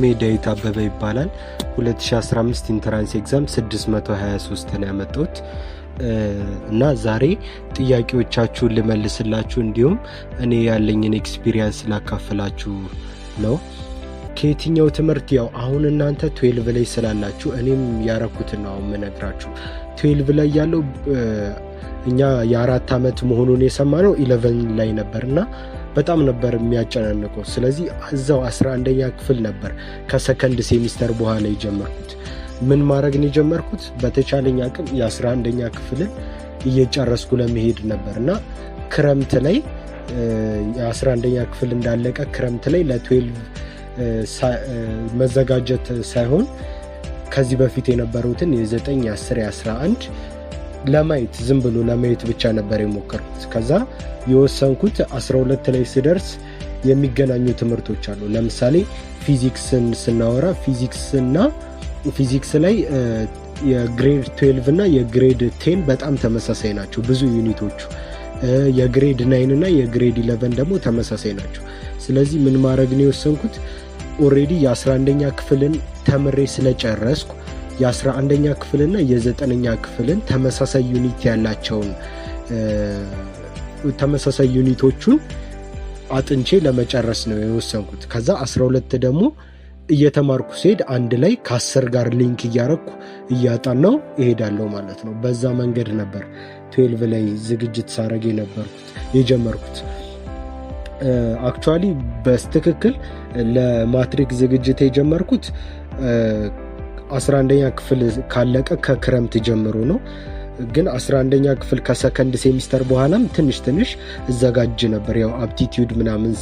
ሜዳዊት አበበ ይባላል። 2015 ኢንትራንስ ኤግዛም 623 ነው ያመጣሁት እና ዛሬ ጥያቄዎቻችሁን ልመልስላችሁ እንዲሁም እኔ ያለኝን ኤክስፒሪየንስ ላካፍላችሁ ነው። ከየትኛው ትምህርት ያው አሁን እናንተ 12 ላይ ስላላችሁ እኔም ያረኩትን ነው የምነግራችሁ። 12 ላይ ያለው እኛ የ4 ዓመት መሆኑን የሰማነው 11 ላይ ነበርና በጣም ነበር የሚያጨናንቀው። ስለዚህ እዛው 11ኛ ክፍል ነበር ከሰከንድ ሴሚስተር በኋላ የጀመርኩት። ምን ማድረግ ነው የጀመርኩት? በተቻለኝ አቅም የ11ኛ ክፍልን እየጨረስኩ ለመሄድ ነበርና ክረምት ላይ የ11ኛ ክፍል እንዳለቀ ክረምት ላይ ለ12 መዘጋጀት ሳይሆን ከዚህ በፊት የነበሩትን የ9 የ10 የ11 ለማየት ዝም ብሎ ለማየት ብቻ ነበር የሞከርኩት። ከዛ የወሰንኩት 12 ላይ ስደርስ የሚገናኙ ትምህርቶች አሉ። ለምሳሌ ፊዚክስን ስናወራ ፊዚክስ ላይ የግሬድ 12 እና የግሬድ 10 በጣም ተመሳሳይ ናቸው ብዙ ዩኒቶቹ። የግሬድ 9 እና የግሬድ 11 ደግሞ ተመሳሳይ ናቸው። ስለዚህ ምን ማድረግ ነው የወሰንኩት? ኦሬዲ የ11ኛ ክፍልን ተምሬ ስለጨረስኩ የ11ኛ ክፍልና የ9ኛ ክፍልን ተመሳሳይ ዩኒት ያላቸውን ተመሳሳይ ዩኒቶቹን አጥንቼ ለመጨረስ ነው የወሰንኩት። ከዛ 12 ደግሞ እየተማርኩ ሲሄድ አንድ ላይ ከ10 ጋር ሊንክ እያረኩ እያጠናው እሄዳለሁ ማለት ነው። በዛ መንገድ ነበር 12 ላይ ዝግጅት ሳረግ የጀመርኩት። አክቹአሊ በስትክክል ለማትሪክ ዝግጅት የጀመርኩት 11ኛ ክፍል ካለቀ ከክረምት ጀምሮ ነው። ግን 11ኛ ክፍል ከሰከንድ ሴሚስተር በኋላም ትንሽ እዘጋጅ ነበር። ያው አፕቲቲዩድ ምናምን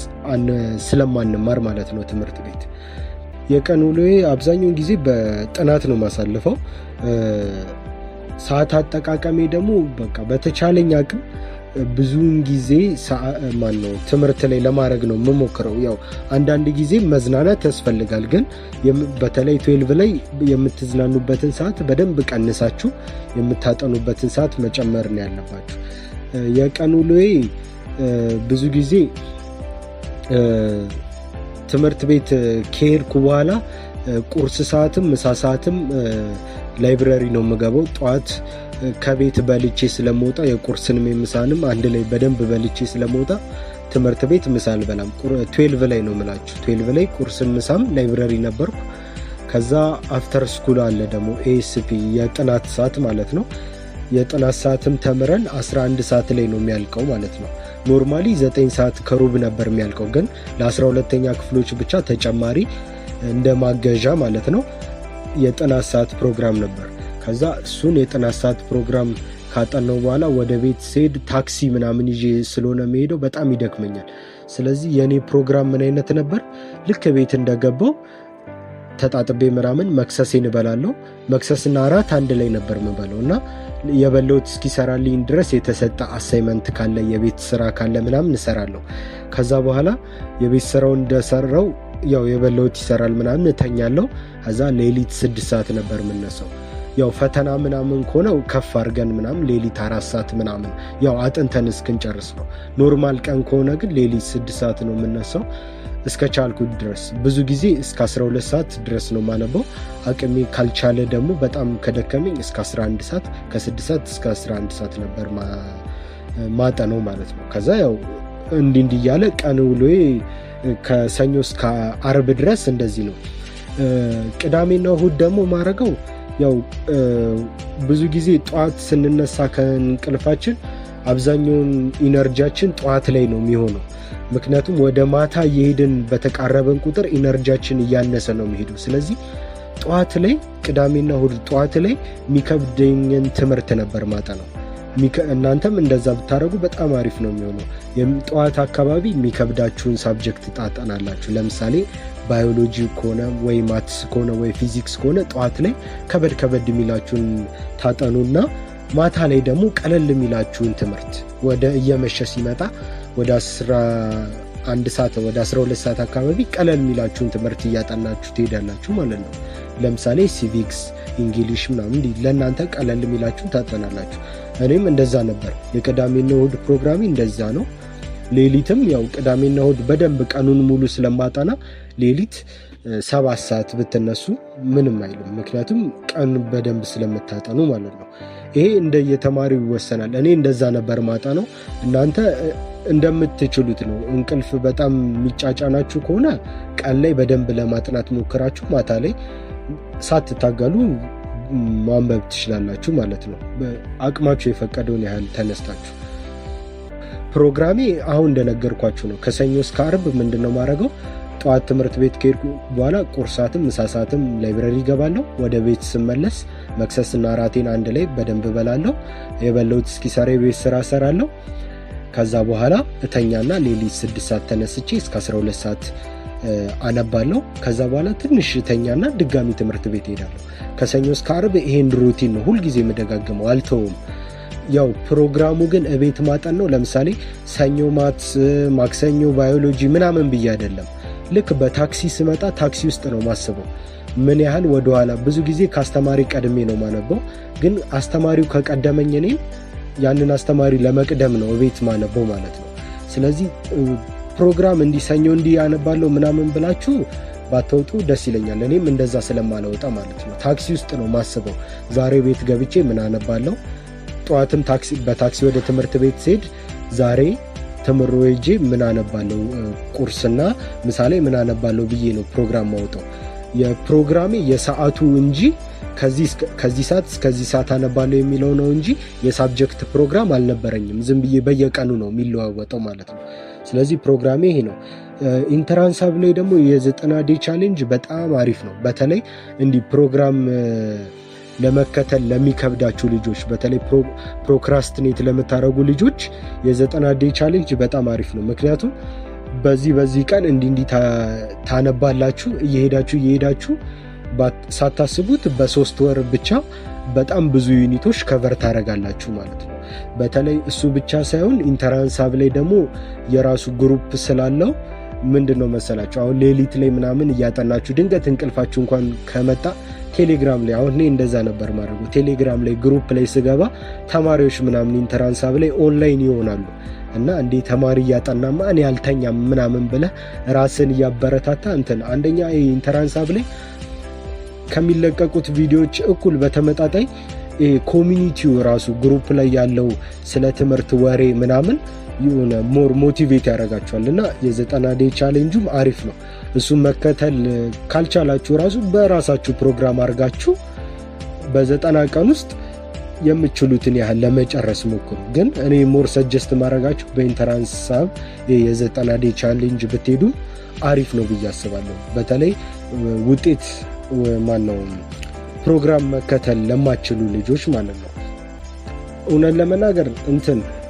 ስለማንማር ማለት ነው ትምህርት ቤት። የቀን ውሎዬ አብዛኛውን ጊዜ በጥናት ነው ማሳልፈው። ሰዓት አጠቃቀሜ ደግሞ በቃ በተቻለኝ አቅም ብዙውን ጊዜ ትምህርት ላይ ለማድረግ ነው የምሞክረው። ያው አንዳንድ ጊዜ መዝናናት ያስፈልጋል፣ ግን በተለይ 12 ላይ የምትዝናኑበትን ሰዓት በደንብ ቀንሳችሁ የምታጠኑበትን ሰዓት መጨመር ነው ያለባችሁ። የቀን ውሎዬ ብዙ ጊዜ ትምህርት ቤት ከሄድኩ በኋላ ቁርስ ሰዓትም ምሳ ሰዓትም ላይብረሪ ነው የምገባው። ጠዋት ከቤት በልቼ ስለመውጣ የቁርስንም የምሳንም አንድ ላይ በደንብ በልቼ ስለመውጣ ትምህርት ቤት ምሳ አልበላም። 12 ላይ ነው የምላችሁ። 12 ላይ ቁርስም ምሳም ላይብረሪ ነበርኩ። ከዛ አፍተር ስኩል አለ ደግሞ ኤኤስፒ የጥናት ሰዓት ማለት ነው። የጥናት ሰዓትም ተምረን 11 ሰዓት ላይ ነው የሚያልቀው ማለት ነው። ኖርማሊ 9 ሰዓት ከሩብ ነበር የሚያልቀው፣ ግን ለ12ኛ ክፍሎች ብቻ ተጨማሪ እንደ ማገዣ ማለት ነው የጥናት ሰዓት ፕሮግራም ነበር። ከዛ እሱን የጥናት ሰዓት ፕሮግራም ካጠናው በኋላ ወደ ቤት ስሄድ ታክሲ ምናምን ይዤ ስለሆነ መሄደው በጣም ይደክመኛል። ስለዚህ የኔ ፕሮግራም ምን አይነት ነበር? ልክ ቤት እንደገባው ተጣጥቤ ምናምን መክሰሴን እበላለሁ። መክሰስና እራት አንድ ላይ ነበር የምበለው እና የበለውት እስኪሰራልኝ ድረስ የተሰጠ አሳይመንት ካለ የቤት ስራ ካለ ምናምን እሰራለሁ። ከዛ በኋላ የቤት ስራው እንደሰራው ያው የበለውት ይሰራል ምናምን እተኛለሁ። ከዛ ሌሊት 6 ሰዓት ነበር የምነሳው። ያው ፈተና ምናምን ከሆነ ከፍ አድርገን ምናምን ሌሊት 4 ሰዓት ምናምን ያው አጥንተን እስክንጨርስ ነው። ኖርማል ቀን ከሆነ ግን ሌሊት 6 ሰዓት ነው የምነሳው እስከ ቻልኩት ድረስ። ብዙ ጊዜ እስከ 12 ሰዓት ድረስ ነው ማነበው። አቅሜ ካልቻለ ደግሞ በጣም ከደከመኝ እስከ 11 ሰዓት ከ6 ሰዓት እስከ 11 ሰዓት ነበር ማጠነው ማለት ነው። ከዛ ያው እንዲህ እያለ ቀን ውሎዬ ከሰኞ እስከ አርብ ድረስ እንደዚህ ነው። ቅዳሜና እሁድ ደግሞ ማረገው ያው ብዙ ጊዜ ጠዋት ስንነሳ ከእንቅልፋችን አብዛኛውን ኢነርጂያችን ጠዋት ላይ ነው የሚሆነው። ምክንያቱም ወደ ማታ እየሄድን በተቃረበን ቁጥር ኢነርጂያችን እያነሰ ነው የሚሄደው። ስለዚህ ጠዋት ላይ ቅዳሜና እሁድ ጠዋት ላይ የሚከብደኝን ትምህርት ነበር ማጠናው። እናንተም እንደዛ ብታደርጉ በጣም አሪፍ ነው የሚሆነው። ጠዋት አካባቢ የሚከብዳችሁን ሳብጀክት ታጠናላችሁ። ለምሳሌ ባዮሎጂ ከሆነ ወይ ማትስ ከሆነ ወይ ፊዚክስ ከሆነ ጠዋት ላይ ከበድ የሚላችሁን ታጠኑና ማታ ላይ ደግሞ ቀለል የሚላችሁን ትምህርት ወደ እየመሸ ሲመጣ ወደ 11 ሰዓት ወደ 12 ሰዓት አካባቢ ቀለል የሚላችሁን ትምህርት እያጠናችሁ ትሄዳላችሁ ማለት ነው። ለምሳሌ ሲቪክስ፣ እንግሊሽ ምናምን ለእናንተ ቀለል የሚላችሁን ታጠናላችሁ። እኔም እንደዛ ነበር። የቅዳሜና እሁድ ፕሮግራሚ እንደዛ ነው። ሌሊትም ያው ቅዳሜና እሁድ በደንብ ቀኑን ሙሉ ስለማጠና ሌሊት 7 ሰዓት ብትነሱ ምንም አይልም። ምክንያቱም ቀን በደንብ ስለምታጠኑ ማለት ነው። ይሄ እንደየተማሪው ይወሰናል። እኔ እንደዛ ነበር ማጠናው። እናንተ እንደምትችሉት ነው። እንቅልፍ በጣም የሚጫጫናችሁ ከሆነ ቀን ላይ በደንብ ለማጥናት ሞክራችሁ ማታ ላይ ሳትታገሉ ማንበብ ትችላላችሁ ማለት ነው። አቅማችሁ የፈቀደውን ያህል ተነስታችሁ። ፕሮግራሜ አሁን እንደነገርኳችሁ ነው። ከሰኞ እስከ አርብ ምንድነው ማድረገው? ጠዋት ትምህርት ቤት ከሄድኩ በኋላ ቁርስ ሰዓትም ምሳ ሰዓትም ላይብረሪ እገባለሁ። ወደ ቤት ስመለስ መክሰስና እራቴን አንድ ላይ በደንብ እበላለሁ። የበላሁት እስኪሰራ የቤት ስራ እሰራለሁ። ከዛ በኋላ እተኛና ሌሊት 6 ሰዓት ተነስቼ እስከ 12 ሰዓት አነባለሁ። ከዛ በኋላ ትንሽ እተኛና ድጋሚ ትምህርት ቤት ሄዳለሁ። ከሰኞ እስከ አርብ ይሄን ሩቲን ነው ሁልጊዜ የምደጋግመው፣ አልተውም። ያው ፕሮግራሙ ግን እቤት ማጠን ነው። ለምሳሌ ሰኞ ማትስ፣ ማክሰኞ ባዮሎጂ ምናምን ብዬ አይደለም። ልክ በታክሲ ስመጣ ታክሲ ውስጥ ነው ማስበው ምን ያህል ወደኋላ። ብዙ ጊዜ ከአስተማሪ ቀድሜ ነው ማነበው፣ ግን አስተማሪው ከቀደመኝ እኔም ያንን አስተማሪ ለመቅደም ነው እቤት ማነበው ማለት ነው። ስለዚህ ፕሮግራም እንዲሰኞ እንዲ ያነባለሁ ምናምን ብላችሁ ባትወጡ ደስ ይለኛል። እኔም እንደዛ ስለማለወጣ ማለት ነው። ታክሲ ውስጥ ነው ማስበው ዛሬ ቤት ገብቼ ምን አነባለሁ። ጠዋትም በታክሲ ወደ ትምህርት ቤት ስሄድ ዛሬ ተምሮ ሄጄ ምን አነባለሁ፣ ቁርስና ምሳሌ ምን አነባለሁ ብዬ ነው ፕሮግራም ማውጣው። የፕሮግራሜ የሰዓቱ እንጂ ከዚህ ሰዓት እስከዚህ ሰዓት አነባለሁ የሚለው ነው እንጂ የሳብጀክት ፕሮግራም አልነበረኝም። ዝም ብዬ በየቀኑ ነው የሚለዋወጠው ማለት ነው። ስለዚህ ፕሮግራሜ ይሄ ነው። ኢንትራንስ ሀብ ላይ ደግሞ የ90 ዴይ ቻሌንጅ በጣም አሪፍ ነው። በተለይ እንዲህ ፕሮግራም ለመከተል ለሚከብዳችሁ ልጆች፣ በተለይ ፕሮክራስትኔት ለምታደርጉ ልጆች የ90 ዴይ ቻሌንጅ በጣም አሪፍ ነው። ምክንያቱም በዚህ ቀን እንዲህ ታነባላችሁ እየሄዳችሁ ሳታስቡት በ3 ወር ብቻ በጣም ብዙ ዩኒቶች ከቨር ታደርጋላችሁ ማለት ነው። በተለይ እሱ ብቻ ሳይሆን ኢንተራንስ ሀብ ላይ ደግሞ የራሱ ግሩፕ ስላለው ምንድነው መሰላችሁ፣ አሁን ሌሊት ላይ ምናምን እያጠናችሁ ድንገት እንቅልፋችሁ እንኳን ከመጣ ቴሌግራም ላይ፣ አሁን እኔ እንደዛ ነበር ማድረጉ። ቴሌግራም ላይ ግሩፕ ላይ ስገባ ተማሪዎች ምናምን ኢንተራንስ ሀብ ላይ ኦንላይን ይሆናሉ እና እንዴ ተማሪ እያጠናማ እኔ አልተኛም ምናምን ብለህ ራስን እያበረታታ አንደኛ ኢንተራንስ ሀብ ላይ ከሚለቀቁት ቪዲዮዎች እኩል በተመጣጣኝ ኮሚኒቲው ራሱ ግሩፕ ላይ ያለው ስለ ትምህርት ወሬ ምናምን የሆነ ሞር ሞቲቬት ያደርጋችኋል እና የ90 ዴይ ቻሌንጁም አሪፍ ነው። እሱም መከተል ካልቻላችሁ ራሱ በራሳችሁ ፕሮግራም አድርጋችሁ በ90 ቀን ውስጥ የምትችሉትን ያህል ለመጨረስ ሞክሩ። ግን እኔ ሞር ሰጀስት ማድረጋችሁ በኢንተራንስ ሀብ የ90 ዴይ ቻሌንጅ ብትሄዱ አሪፍ ነው ብዬ አስባለሁ። በተለይ ውጤት ማነው ፕሮግራም መከተል ለማችሉ ልጆች ማለት ነው። እውነት ለመናገር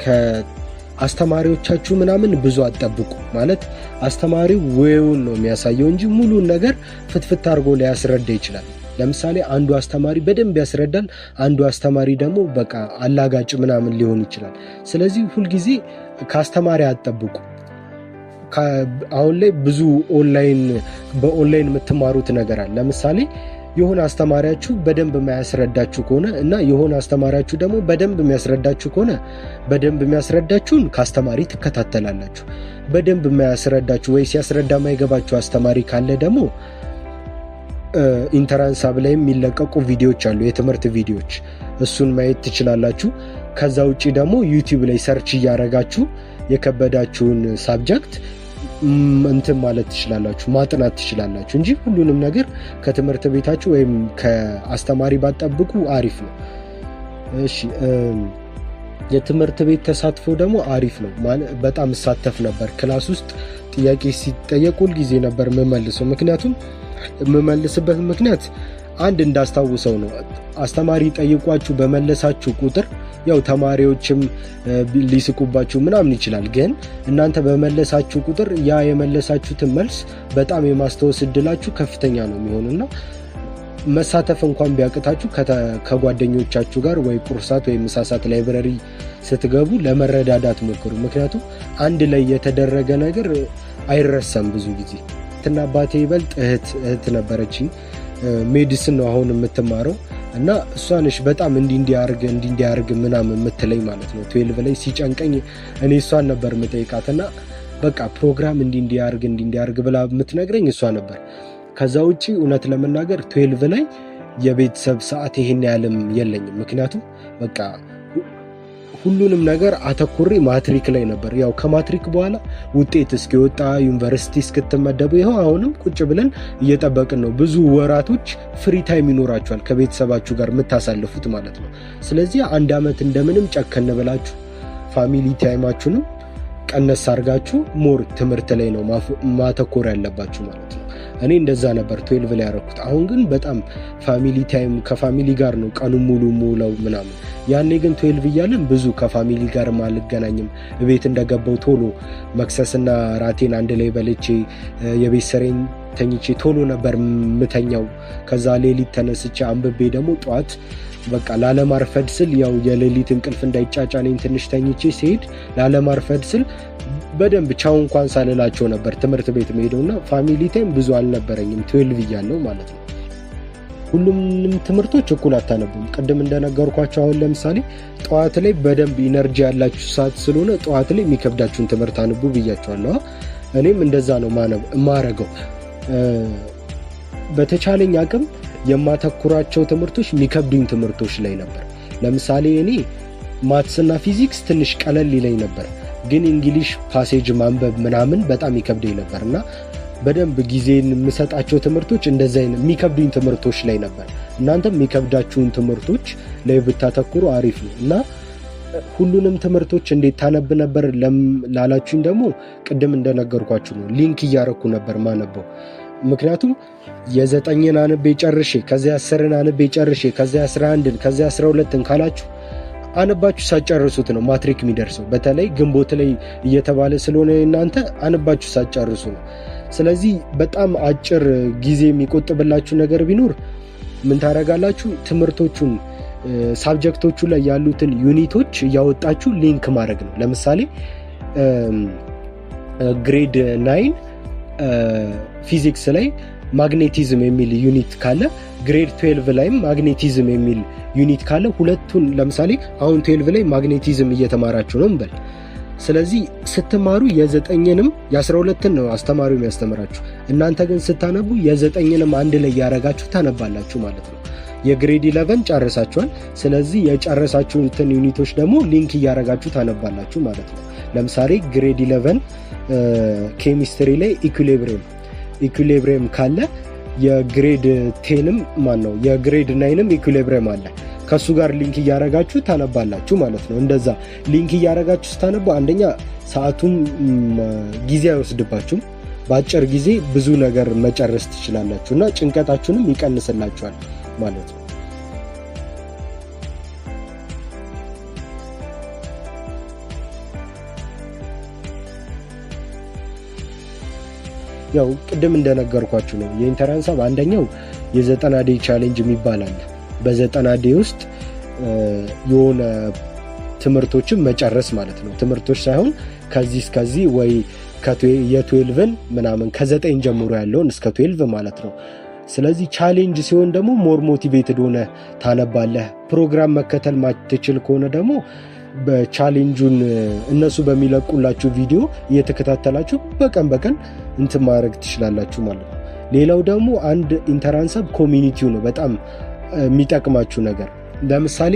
ከአስተማሪዎቻችሁ ምናምን ብዙ አትጠብቁ። ማለት አስተማሪው ወይውን ነው የሚያሳየው እንጂ ሙሉን ነገር ፍትፍት አድርጎ ሊያስረዳ ይችላል። ለምሳሌ አንዱ አስተማሪ በደንብ ያስረዳል፣ አንዱ አስተማሪ ደግሞ በቃ አላጋጭ ምናምን ሊሆን ይችላል። ስለዚህ ሁልጊዜ ከአስተማሪ አትጠብቁ። አሁን ላይ ብዙ በኦንላይን የምትማሩት ነገር አለ። ለምሳሌ የሆነ አስተማሪያችሁ በደንብ የሚያስረዳችሁ ከሆነ እና የሆነ አስተማሪያችሁ ደግሞ በደንብ የሚያስረዳችሁ ከሆነ በደንብ የሚያስረዳችሁን ከአስተማሪ ትከታተላላችሁ። በደንብ የሚያስረዳችሁ ወይ ሲያስረዳ የማይገባችሁ አስተማሪ ካለ ደግሞ ኢንተራንስ ሀብ ላይ የሚለቀቁ ቪዲዮዎች አሉ፣ የትምህርት ቪዲዮዎች፣ እሱን ማየት ትችላላችሁ። ከዛ ውጪ ደግሞ ዩቲዩብ ላይ ሰርች እያረጋችሁ የከበዳችሁን ሳብጀክት ማለት ትችላላችሁ፣ ማጥናት ትችላላችሁ እንጂ ሁሉንም ነገር ከትምህርት ቤታችሁ ወይም ከአስተማሪ ባጠብቁ አሪፍ ነው። እሺ፣ የትምህርት ቤት ተሳትፎ ደግሞ አሪፍ ነው። በጣም እሳተፍ ነበር። ክላስ ውስጥ ጥያቄ ሲጠየቅ ሁል ጊዜ ነበር የምመልሰው። ምክንያቱም የምመልስበት ምክንያት አንድ እንዳስታውሰው ነው። አስተማሪ ጠይቋችሁ በመለሳችሁ ቁጥር ያው ተማሪዎችም ሊስቁባችሁ ምናምን ይችላል። ግን እናንተ በመለሳችሁ ቁጥር ያ የመለሳችሁትን መልስ በጣም የማስታወስ እድላችሁ ከፍተኛ ነው የሚሆንና መሳተፍ እንኳን ቢያቅታችሁ ከጓደኞቻችሁ ጋር ወይ ቁርሳት ወይ ምሳሳት ላይብረሪ ስትገቡ ለመረዳዳት ሞክሩ። ምክንያቱም አንድ ላይ የተደረገ ነገር አይረሳም ብዙ ጊዜ። እና አባቴ ይበልጥ እህት ነበረችኝ፣ ሜዲሲን ነው አሁን የምትማረው እና እሷ ነሽ በጣም እንዲያርግ ምናምን የምትለኝ ማለት ነው። 12 ላይ ሲጨንቀኝ እኔ እሷን ነበር የምጠይቃትና በቃ ፕሮግራም እንዲያርግ ብላ የምትነግረኝ እሷ ነበር። ከዛ ውጪ እውነት ለመናገር 12 ላይ የቤተሰብ ሰዓት ይሄን ያህልም የለኝም። ምክንያቱም በቃ ሁሉንም ነገር አተኩሬ ማትሪክ ላይ ነበር። ያው ከማትሪክ በኋላ ውጤት እስኪወጣ ዩኒቨርሲቲ እስክትመደቡ ይኸው አሁንም ቁጭ ብለን እየጠበቅን ነው። ብዙ ወራቶች ፍሪ ታይም ይኖራችኋል ከቤተሰባችሁ ጋር የምታሳልፉት ማለት ነው። ስለዚህ 1 ዓመት እንደምንም ጨከን ብላችሁ ፋሚሊ ታይማችሁንም ቀነስ አድርጋችሁ ሞር ትምህርት ላይ ነው ማተኮር ያለባችሁ ማለት ነው። እኔ እንደዛ ነበር 12 ላይ ያደረኩት። አሁን ግን በጣም ፋሚሊ ታይም ከፋሚሊ ጋር ነው ቀኑ ሙሉ ሙለው ምናምን። ያኔ ግን 12 እያለን ብዙ ከፋሚሊ ጋር አልገናኝም። ቤት እንደገባው ቶሎ መክሰስና ራቴን አንድ ላይ በልቼ የቤት ስራዬን ተኝቼ ቶሎ ነበር ምተኛው። ከዛ ሌሊት ተነስቼ አንብቤ ደግሞ ጠዋት በቃ ላለማርፈድ ስል ያው የሌሊት እንቅልፍ እንዳይጫጫነኝ ትንሽ ተኝቼ ሲሄድ ላለማርፈድ ስል በደንብ ቻው እንኳን ሳልላቸው ነበር ትምህርት ቤት መሄደውና ፋሚሊ ታይም ብዙ አልነበረኝም 12 እያለው ማለት ነው። ሁሉንም ትምህርቶች እኩል አታነቡም። ቅድም እንደነገርኳቸው አሁን ለምሳሌ ጠዋት ላይ በደንብ ኢነርጂ ያላችሁ ሰዓት ስለሆነ ጠዋት ላይ የሚከብዳችሁን ትምህርት አንቡ ብያቸዋለሁ። እኔም እንደዛ ነው ማረገው። በተቻለኝ አቅም የማተኩራቸው ትምህርቶች የሚከብዱኝ ትምህርቶች ላይ ነበር። ለምሳሌ እኔ ማትስና ፊዚክስ ትንሽ ቀለል ይለኝ ነበር፣ ግን እንግሊሽ ፓሴጅ ማንበብ ምናምን በጣም ይከብደኝ ነበር እና በደንብ ጊዜን የምሰጣቸው ትምህርቶች እንደዚህ አይነት የሚከብዱኝ ትምህርቶች ላይ ነበር። እናንተም የሚከብዳችሁን ትምህርቶች ላይ ብታተኩሩ አሪፍ ነው እና ሁሉንም ትምህርቶች እንዴት ታነብ ነበር ላላችሁኝ ደግሞ ቅድም እንደነገርኳችሁ ነው፣ ሊንክ እያረኩ ነበር ማነበው። ምክንያቱም የ9ን አንቤ ጨርሼ ከዚያ 10ን አንቤ ጨርሼ ከዚያ 11ን ከዚያ 12ን ካላችሁ አንባችሁ ሳጨርሱት ነው ማትሪክ የሚደርሰው። በተለይ ግንቦት ላይ እየተባለ ስለሆነ እናንተ አንባችሁ ሳጨርሱ ነው። ስለዚህ በጣም አጭር ጊዜ የሚቆጥብላችሁ ነገር ቢኖር ምን ታደርጋላችሁ? ትምህርቶቹን ሳብጀክቶቹ ላይ ያሉትን ዩኒቶች እያወጣችሁ ሊንክ ማድረግ ነው። ለምሳሌ ግሬድ 9 ፊዚክስ ላይ ማግኔቲዝም የሚል ዩኒት ካለ ግሬድ 12 ላይም ማግኔቲዝም የሚል ዩኒት ካለ ሁለቱን ለምሳሌ አሁን 12 ላይ ማግኔቲዝም እየተማራችሁ ነው እንበል። ስለዚህ ስትማሩ የ9ንም የ12ን ነው አስተማሪው የሚያስተምራችሁ። እናንተ ግን ስታነቡ የ9ንም አንድ ላይ ያረጋችሁ ታነባላችሁ ማለት ነው። የግሬድ 11 ጨርሳችኋል። ስለዚህ የጨረሳችሁትን ዩኒቶች ደግሞ ሊንክ እያረጋችሁ ታነባላችሁ ማለት ነው። ለምሳሌ ግሬድ 11 ኬሚስትሪ ላይ ኢኩሊብሪየም ካለ የግሬድ 10ም የግሬድ 9ም ኢኩሊብሪየም አለ። ከሱ ጋር ሊንክ እያረጋችሁ ታነባላችሁ ማለት ነው። እንደዛ ሊንክ እያረጋችሁ ስታነቡ አንደኛ ሰዓቱም ጊዜ አይወስድባችሁም፣ በአጭር ጊዜ ብዙ ነገር መጨረስ ትችላላችሁ እና ጭንቀታችሁንም ይቀንስላችኋል ማለት ነው። ያው ቅድም እንደነገርኳችሁ ነው የኢንተራንስ አንደኛው የ90 ዴይ ቻሌንጅ የሚባል አለ። በ90 ዴይ ውስጥ የሆነ ትምህርቶችን መጨረስ ማለት ነው። ትምህርቶች ሳይሆን ከዚህ እስከዚህ ወይ የ12ን ምናምን ከ9 ጀምሮ ያለውን እስከ 12 ማለት ነው። ስለዚህ ቻሌንጅ ሲሆን ደግሞ ሞር ሞቲቬትድ ሆነ ታነባለህ። ፕሮግራም መከተል ማትችል ከሆነ ደግሞ በቻሌንጁን እነሱ በሚለቁላችሁ ቪዲዮ እየተከታተላችሁ በቀን እንትን ማድረግ ትችላላችሁ ማለት ነው። ሌላው ደግሞ አንድ ኢንተራንስ ኮሚኒቲው ነው በጣም የሚጠቅማችሁ ነገር። ለምሳሌ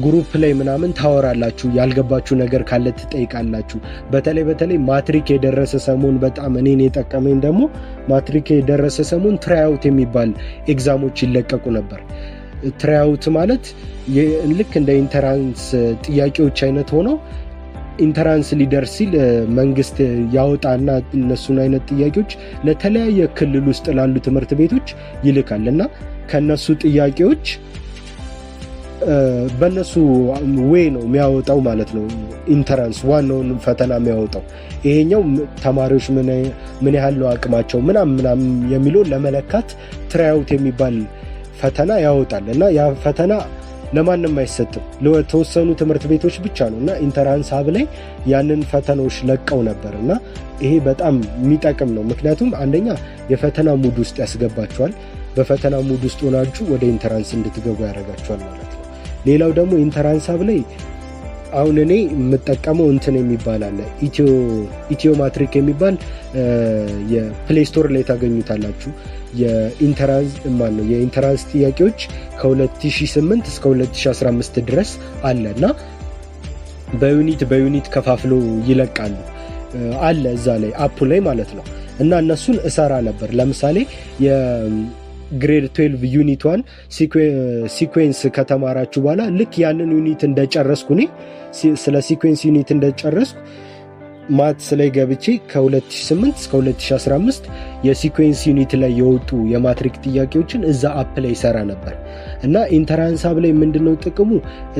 ግሩፕ ላይ ምናምን ታወራላችሁ፣ ያልገባችሁ ነገር ካለ ትጠይቃላችሁ። በተለይ ማትሪክ የደረሰ ሰሞን በጣም እኔን የጠቀመኝ ደግሞ ማትሪክ የደረሰ ሰሞን ትራይአውት የሚባል ኤግዛሞች ይለቀቁ ነበር። ትራይአውት ማለት ልክ እንደ ኢንተራንስ ጥያቄዎች አይነት ሆነው ኢንተራንስ ሊደርስ ሲል መንግስት ያወጣና እነሱን አይነት ጥያቄዎች ለተለያየ ክልል ውስጥ ላሉ ትምህርት ቤቶች ይልካል እና ከነሱ ጥያቄዎች በነሱ ዌይ ነው የሚያወጣው ማለት ነው። ኢንተራንስ ዋናውን ፈተና የሚያወጣው ይሄኛው ተማሪዎች ምን ያህል ነው አቅማቸው ምናምን የሚለው ለመለካት ትራይአውት የሚባል ፈተና ያወጣል እና ያ ፈተና ለማንም አይሰጥም፣ ለተወሰኑ ትምህርት ቤቶች ብቻ ነው እና ኢንተራንስ ሀብ ላይ ያንን ፈተናዎች ለቀው ነበር እና ይሄ በጣም የሚጠቅም ነው። ምክንያቱም አንደኛ የፈተና ሙድ ውስጥ ያስገባችኋል። በፈተና ሙድ ውስጥ ሆናችሁ ወደ ኢንተራንስ እንድትገቡ ያደርጋችኋል ማለት ነው። ሌላው ደግሞ ኢንተራንስ ሀብ ላይ አሁን እኔ የምጠቀመው እንትን የሚባል አለ ኢትዮ ማትሪክ የሚባል የፕሌይ ስቶር ላይ ታገኙታላችሁ። የኢንተራንስ ጥያቄዎች ከ2008 እስከ 2015 ድረስ አለ እና በዩኒት ከፋፍሎ ይለቃሉ አለ እዛ ላይ አፑ ላይ ማለት ነው። እና እነሱን እሰራ ነበር። ለምሳሌ የግሬድ 12 ዩኒት 1 ሲኩዌንስ ከተማራችሁ በኋላ ልክ ያንን ዩኒት እንደጨረስኩ እኔ ስለ ሲኩዌንስ ዩኒት እንደጨረስኩ ማትስ ላይ ገብቼ ከ2008 እስከ 2015 የሲኩዌንስ ዩኒት ላይ የወጡ የማትሪክ ጥያቄዎችን እዛ አፕ ላይ ይሰራ ነበር። እና ኢንተራንስ አፕ ላይ ምንድነው ጥቅሙ?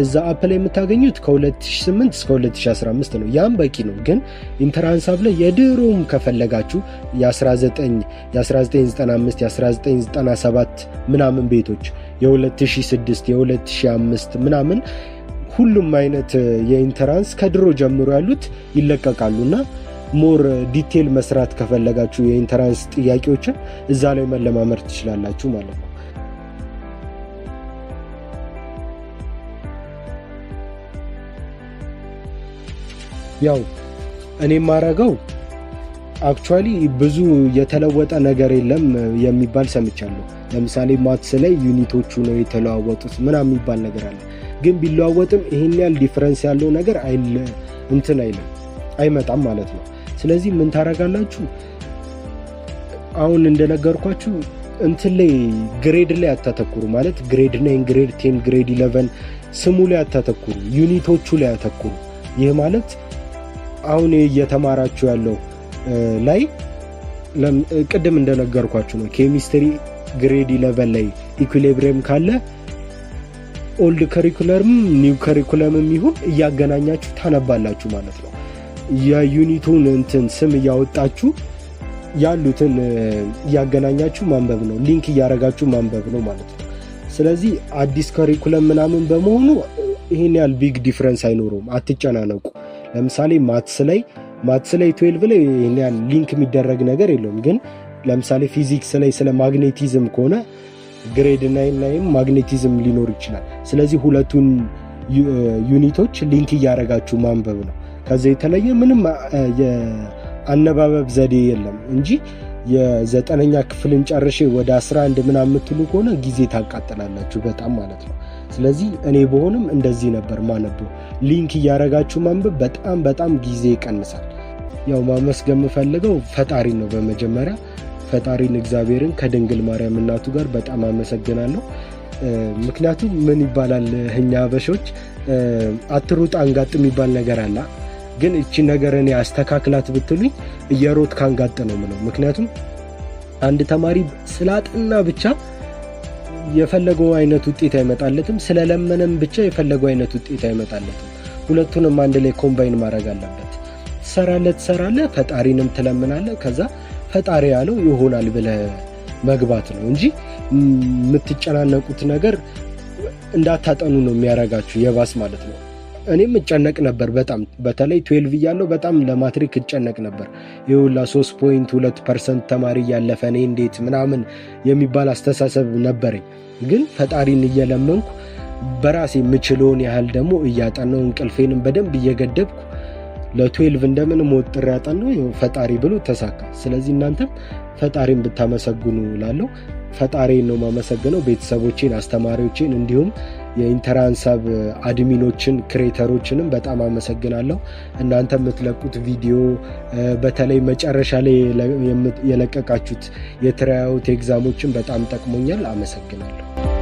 እዛ አፕ ላይ የምታገኙት ከ2008 እስከ 2015 ነው። ያም በቂ ነው። ግን ኢንተራንስ አፕ ላይ የድሮም ከፈለጋችሁ የ1995 የ1997 ምናምን ቤቶች የ2006 የ2005 ምናምን ሁሉም አይነት የኢንተራንስ ከድሮ ጀምሮ ያሉት ይለቀቃሉና ሞር ዲቴል መስራት ከፈለጋችሁ የኢንተራንስ ጥያቄዎችን እዛ ላይ መለማመድ ትችላላችሁ ማለት ነው። ያው እኔ ማረጋው አክቹአሊ ብዙ የተለወጠ ነገር የለም የሚባል ሰምቻለሁ። ለምሳሌ ማትስ ላይ ዩኒቶቹ ነው የተለዋወጡት ምናምን የሚባል ነገር አለ። ግን ቢለዋወጥም ይሄን ያህል ዲፈረንስ ያለው ነገር አይመጣም ማለት ነው። ስለዚህ ምን ታረጋላችሁ? አሁን እንደነገርኳችሁ እንትን ላይ ግሬድ ላይ አታተኩሩ ማለት ግሬድ 9 ግሬድ 10 ግሬድ 11 ስሙ ላይ አታተኩሩ፣ ዩኒቶቹ ላይ አተኩሩ። ይህ ማለት አሁን እየተማራችሁ ያለው ላይ ቅድም እንደነገርኳችሁ ነው። ኬሚስትሪ ግሬድ 11 ላይ ኢኩሊብሪየም ካለ ኦልድ ከሪኩለርም ኒው ከሪኩለምም ይሁን እያገናኛችሁ ታነባላችሁ ማለት ነው። የዩኒቱን እንትን ስም እያወጣችሁ ያሉትን እያገናኛችሁ ማንበብ ነው። ሊንክ እያረጋችሁ ማንበብ ነው ማለት ነው። ስለዚህ አዲስ ከሪኩለም ምናምን በመሆኑ ይሄን ያህል ቢግ ዲፍረንስ አይኖረውም። አትጨናነቁ። ለምሳሌ ማትስ ላይ 12 ላይ ይሄን ያህል ሊንክ የሚደረግ ነገር የለውም። ግን ለምሳሌ ፊዚክስ ላይ ስለ ማግኔቲዝም ከሆነ ግሬድ 9 ላይም ማግኔቲዝም ሊኖር ይችላል። ስለዚህ ሁለቱን ዩኒቶች ሊንክ እያረጋችሁ ማንበብ ነው። ከዛ የተለየ ምንም የአነባበብ ዘዴ የለም እንጂ የ9ኛ ክፍልን ጨርሼ ወደ 11 ምናምን የምትሉ ከሆነ ጊዜ ታቃጥላላችሁ በጣም ማለት ነው። ስለዚህ እኔ በሆንም እንደዚህ ነበር ማነበው። ሊንክ እያረጋችሁ ማንበብ በጣም ጊዜ ይቀንሳል። ያው ማመስገን የምፈልገው ፈጣሪ ነው። በመጀመሪያ ፈጣሪን እግዚአብሔርን ከድንግል ማርያም እናቱ ጋር በጣም አመሰግናለሁ። ምክንያቱም ምን ይባላል እኛ አበሾች አትሩጥ አንጋጥ የሚባል ነገር አለ። ግን እቺ ነገር እኔ አስተካክላት ብትሉኝ እየሮጥ ካንጋጥ ነው ምለው። ምክንያቱም አንድ ተማሪ ስላጠና ብቻ የፈለገው አይነት ውጤት አይመጣለትም፣ ስለለመነም ብቻ የፈለገው አይነት ውጤት አይመጣለትም። ሁለቱንም አንድ ላይ ኮምባይን ማድረግ አለበት። ትሰራለህ፣ ፈጣሪንም ትለምናለህ። ከዛ ፈጣሪ ያለው ይሆናል ብለህ መግባት ነው እንጂ የምትጨናነቁት ነገር እንዳታጠኑ ነው የሚያረጋችሁ የባስ ማለት ነው። እኔም እጨነቅ ነበር በጣም በተለይ 12 እያለሁ በጣም ለማትሪክ እጨነቅ ነበር። ይኸውላ 3.2% ተማሪ እያለፈ እኔ እንዴት ምናምን የሚባል አስተሳሰብ ነበረኝ። ግን ፈጣሪን እየለመንኩ በራሴ የምችለውን ያህል ደግሞ እያጠናው እንቅልፌንም በደንብ እየገደብኩ ለ12 እንደምንም ወጥሬ ያጠናው ፈጣሪ ብሎ ተሳካ። ስለዚህ እናንተም ፈጣሪን ብታመሰግኑ እላለሁ። ፈጣሪን ነው ማመሰግነው፣ ቤተሰቦቼን፣ አስተማሪዎቼን እንዲሁም የኢንተራንሳብ አድሚኖችን ክሬተሮችንም በጣም አመሰግናለሁ። እናንተ የምትለቁት ቪዲዮ በተለይ መጨረሻ ላይ የለቀቃችሁት የትራያውት ኤግዛሞችን በጣም ጠቅሞኛል። አመሰግናለሁ።